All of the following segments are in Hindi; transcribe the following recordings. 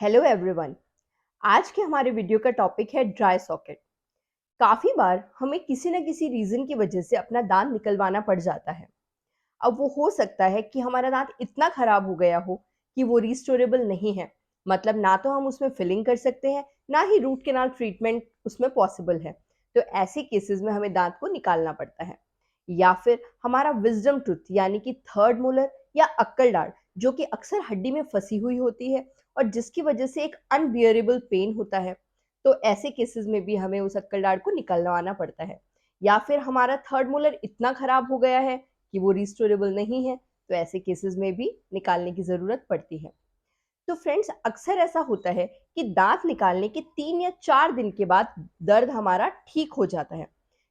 Hello everyone. आज के हमारे वीडियो का टॉपिक है ड्राई सॉकेट। काफ़ी बार हमें किसी न किसी रीज़न की वजह से अपना दांत निकलवाना पड़ जाता है। अब वो हो सकता है कि हमारा दांत इतना ख़राब हो गया हो कि वो रिस्टोरेबल नहीं है। मतलब ना तो हम उसमें फिलिंग कर सकते हैं, ना ही रूट कैनाल ट्रीटमेंट उसमें पॉसिबल है। तो ऐसे केसेस में हमें दांत को निकालना पड़ता है। या फिर हमारा विज़डम टूथ यानी कि थर्ड मोलर या अक्कल दाढ़, जो कि अक्सर हड्डी में फँसी हुई होती है और जिसकी वजह से एक अनबियरेबल पेन होता है। तो ऐसे केसेस में भी हमें उस अक्कल दाढ़ को निकलवाना पड़ता है। या फिर हमारा थर्ड मोलर इतना ख़राब हो गया है कि वो रिस्टोरेबल नहीं है, तो ऐसे केसेस में भी निकालने की ज़रूरत पड़ती है। तो फ्रेंड्स, अक्सर ऐसा होता है कि दांत निकालने के 3 या 4 दिन के बाद दर्द हमारा ठीक हो जाता है।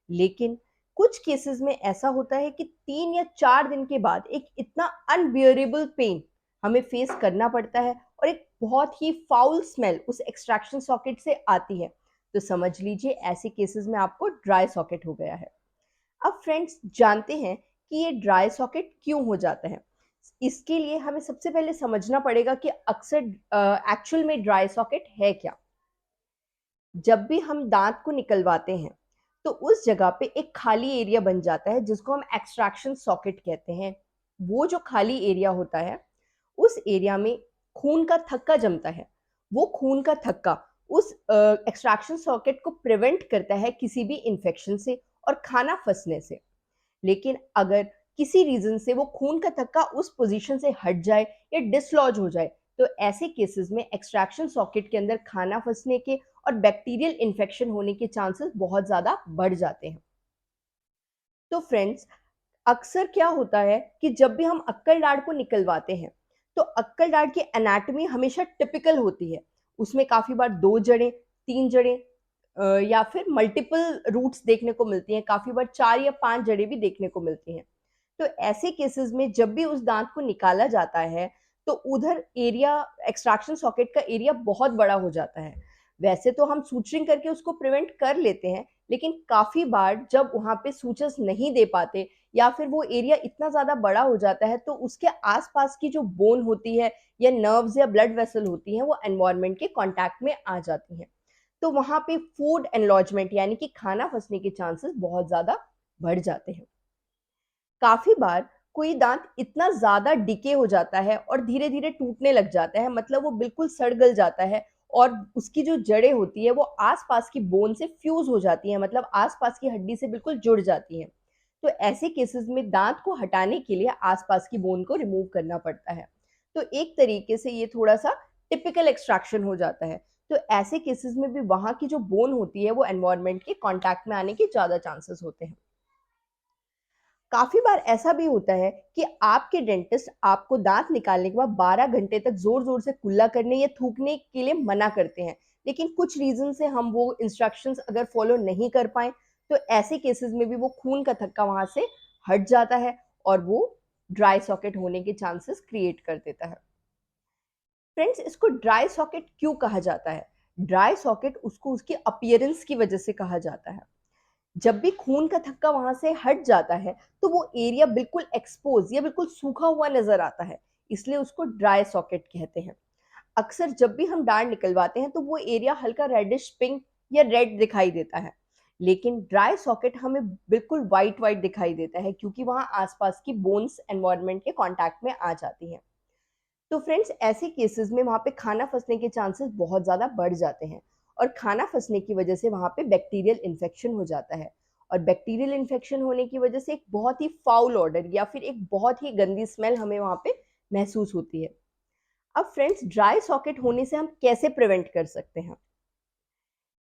लेकिन कुछ केसेस में ऐसा होता है कि 3 या 4 दिन के बाद एक इतना अनबियरेबल पेन हमें फेस करना पड़ता है और एक बहुत ही फाउल स्मेल उस एक्सट्रैक्शन सॉकेट से आती है। तो समझ लीजिए ऐसे केसेस में आपको ड्राई सॉकेट हो गया है। अब फ्रेंड्स, जानते हैं कि ये ड्राई सॉकेट क्यों हो जाता है। इसके लिए हमें सबसे पहले समझना पड़ेगा कि अक्सर एक्चुअल में ड्राई सॉकेट है क्या। जब भी हम दांत को निकलवाते हैं तो उस जगह पे एक खाली एरिया बन जाता है जिसको हम एक्सट्रैक्शन सॉकेट कहते हैं। वो जो खाली एरिया होता है, उस एरिया में खून का थक्का जमता है। वो खून का थक्का उस एक्सट्रैक्शन सॉकेट को प्रिवेंट करता है किसी भी इन्फेक्शन से और खाना फंसने से। लेकिन अगर किसी रीज़न से वो खून का थक्का उस पोज़ीशन से हट जाए या डिसलॉज हो जाए, तो ऐसे केसेस में एक्सट्रैक्शन सॉकेट के अंदर खाना फँसने के और बैक्टीरियल इन्फेक्शन होने के चांसेस बहुत ज़्यादा बढ़ जाते हैं। तो फ्रेंड्स, अक्सर क्या होता है कि जब भी हम अक्कल दाढ़ को निकलवाते हैं, तो अक्कल दाढ़ की एनाटॉमी हमेशा टिपिकल होती है। उसमें काफ़ी बार 2 जड़ें, 3 जड़ें या फिर मल्टीपल रूट्स देखने को मिलती हैं। काफ़ी बार 4 या 5 जड़ें भी देखने को मिलती हैं। तो ऐसे केसेस में जब भी उस दांत को निकाला जाता है, तो उधर एरिया एक्सट्रैक्शन सॉकेट का एरिया बहुत बड़ा हो जाता है। वैसे तो हम सूचरिंग करके उसको प्रिवेंट कर लेते हैं, लेकिन काफ़ी बार जब वहाँ पे सूचर्स नहीं दे पाते या फिर वो एरिया इतना ज़्यादा बड़ा हो जाता है, तो उसके आस-पास की जो बोन होती है या नर्व्स या ब्लड वेसल होती हैं, वो एनवायरनमेंट के कॉन्टैक्ट में आ जाती हैं। तो वहाँ पे फूड एनलॉजमेंट यानी कि खाना फँसने के चांसेस बहुत ज़्यादा बढ़ जाते हैं। काफ़ी बार कोई दाँत इतना ज़्यादा डिके हो जाता है और धीरे-धीरे टूटने लग जाता है, मतलब वो बिल्कुल सड़-गल जाता है और उसकी जो जड़ें होती हैं, वो आस-पास की बोन से फ्यूज़ हो जाती हैं, मतलब आस-पास की हड्डी से बिल्कुल जुड़ जाती हैं। तो ऐसे केसेज़ में दाँत को हटाने के लिए आस-पास की बोन को रिमूव करना पड़ता है। तो एक तरीके से ये थोड़ा-सा टिपिकल एक्सट्रैक्शन हो जाता है। तो ऐसे केसेज़ में भी वहाँ की जो बोन होती है, वो एनवायरनमेंट के कॉन्टैक्ट में आने के ज़्यादा चांसेस होते हैं। काफ़ी बार ऐसा भी होता है कि आपके डेंटिस्ट आपको दाँत निकालने के बाद 12 घंटे तक ज़ोर-ज़ोर से कुल्ला करने या थूकने के लिए मना करते हैं। लेकिन कुछ रीज़न से हम वो इंस्ट्रक्शंस अगर फ़ॉलो नहीं कर पाएँ, तो ऐसे केसेज़ में भी वो खून का थक्का वहाँ से हट जाता है और वो ड्राई सॉकेट होने के चांसेस क्रिएट कर देता है। फ्रेंड्स, इसको ड्राई सॉकेट क्यों कहा जाता है? ड्राई सॉकेट उसको उसकी अपीयरेंस की वजह से कहा जाता है। जब भी खून का थक्का वहाँ से हट जाता है, तो वो एरिया बिल्कुल एक्सपोज़ या बिल्कुल सूखा हुआ नज़र आता है, इसलिए उसको ड्राई सॉकेट कहते हैं। अक्सर जब भी हम दाढ़ निकलवाते हैं, तो वो एरिया हल्का रेडिश पिंक या रेड दिखाई देता है। लेकिन ड्राई सॉकेट हमें बिल्कुल व्हाइट-व्हाइट दिखाई देता है क्योंकि वहाँ आस-पास की बोन्स एनवायरनमेंट के कॉन्टैक्ट में आ जाती हैं। तो फ्रेंड्स, ऐसे केसेस में वहाँ पे खाना फँसने के चांसेस बहुत ज़्यादा बढ़ जाते हैं और खाना फँसने की वजह से वहाँ पे बैक्टीरियल इन्फेक्शन हो जाता है और बैक्टीरियल इन्फेक्शन होने की वजह से एक बहुत ही फाउल ऑडर या फिर एक बहुत ही गंदी स्मेल हमें वहाँ पे महसूस होती है। अब फ्रेंड्स, ड्राई सॉकेट होने से हम कैसे प्रिवेंट कर सकते हैं?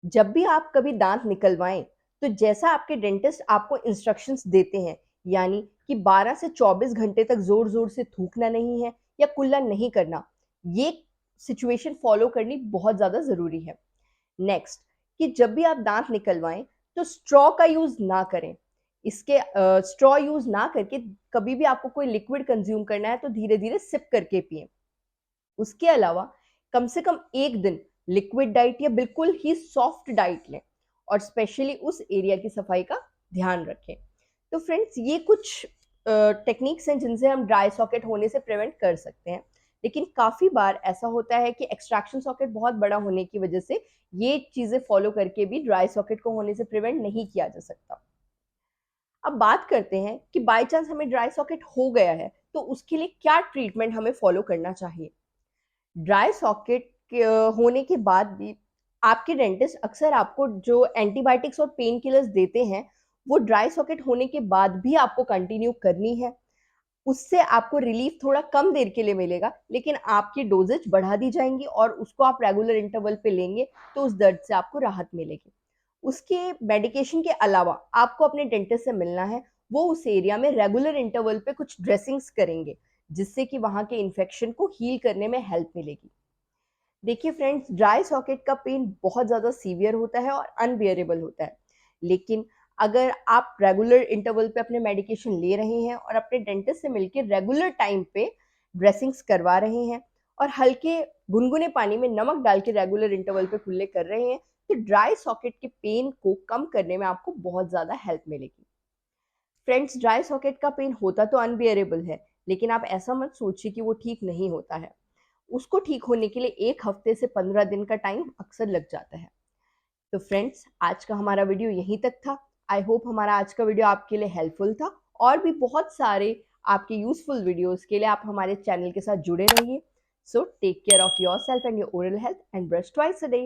जब भी आप कभी दांत निकलवाएं, तो जैसा आपके डेंटिस्ट आपको इंस्ट्रक्शंस देते हैं, यानी कि 12 से 24 घंटे तक जोर जोर से थूकना नहीं है या कुल्ला नहीं करना, ये सिचुएशन फॉलो करनी बहुत ज़्यादा ज़रूरी है। नेक्स्ट, कि जब भी आप दांत निकलवाएं, तो स्ट्रॉ का यूज़ ना करें। इसके स्ट्रॉ यूज़ ना करके कभी भी आपको कोई लिक्विड कंज्यूम करना है, तो धीरे धीरे सिप करके पिएं। उसके अलावा कम से कम 1 दिन लिक्विड डाइट या बिल्कुल ही सॉफ्ट डाइट लें और स्पेशली उस एरिया की सफाई का ध्यान रखें। तो फ्रेंड्स, ये कुछ टेक्निक्स हैं जिनसे हम ड्राई सॉकेट होने से प्रिवेंट कर सकते हैं। लेकिन काफ़ी बार ऐसा होता है कि एक्सट्रैक्शन सॉकेट बहुत बड़ा होने की वजह से ये चीज़ें फॉलो करके भी ड्राई सॉकेट को होने से प्रिवेंट नहीं किया जा सकता। अब बात करते हैं कि बाय चांस हमें ड्राई सॉकेट हो गया है, तो उसके लिए क्या ट्रीटमेंट हमें फॉलो करना चाहिए। ड्राई सॉकेट होने के बाद भी आपके डेंटिस्ट अक्सर आपको जो एंटीबायोटिक्स और पेन किलर्स देते हैं, वो ड्राई सॉकेट होने के बाद भी आपको कंटिन्यू करनी है। उससे आपको रिलीफ थोड़ा कम देर के लिए मिलेगा, लेकिन आपकी डोजेज बढ़ा दी जाएँगी और उसको आप रेगुलर इंटरवल पे लेंगे, तो उस दर्द से आपको राहत मिलेगी। उसके मेडिकेशन के अलावा आपको अपने डेंटिस्ट से मिलना है, वो उस एरिया में रेगुलर इंटरवल पे कुछ ड्रेसिंग्स करेंगे, जिससे कि वहाँ के इन्फेक्शन को हील करने में हेल्प मिलेगी। देखिए फ्रेंड्स, ड्राई सॉकेट का पेन बहुत ज़्यादा सीवियर होता है और अनबियरेबल होता है। लेकिन अगर आप रेगुलर इंटरवल पे अपने मेडिकेशन ले रहे हैं और अपने डेंटिस्ट से मिलके रेगुलर टाइम पे ड्रेसिंग्स करवा रहे हैं और हल्के गुनगुने पानी में नमक डाल के रेगुलर इंटरवल पे कुल्ले कर रहे हैं, तो ड्राई सॉकेट के पेन को कम करने में आपको बहुत ज़्यादा हेल्प मिलेगी। फ्रेंड्स, ड्राई सॉकेट का पेन होता तो अनबियरेबल है, लेकिन आप ऐसा मत सोचिए कि वो ठीक नहीं होता है। उसको ठीक होने के लिए 1 हफ्ते से 15 दिन का टाइम अक्सर लग जाता है। तो फ्रेंड्स, आज का हमारा वीडियो यहीं तक था। आई होप हमारा आज का वीडियो आपके लिए हेल्पफुल था और भी बहुत सारे आपके यूज़फुल वीडियोज़ के लिए आप हमारे चैनल के साथ जुड़े रहिए। So take care of yourself and your oral health and brush twice a day.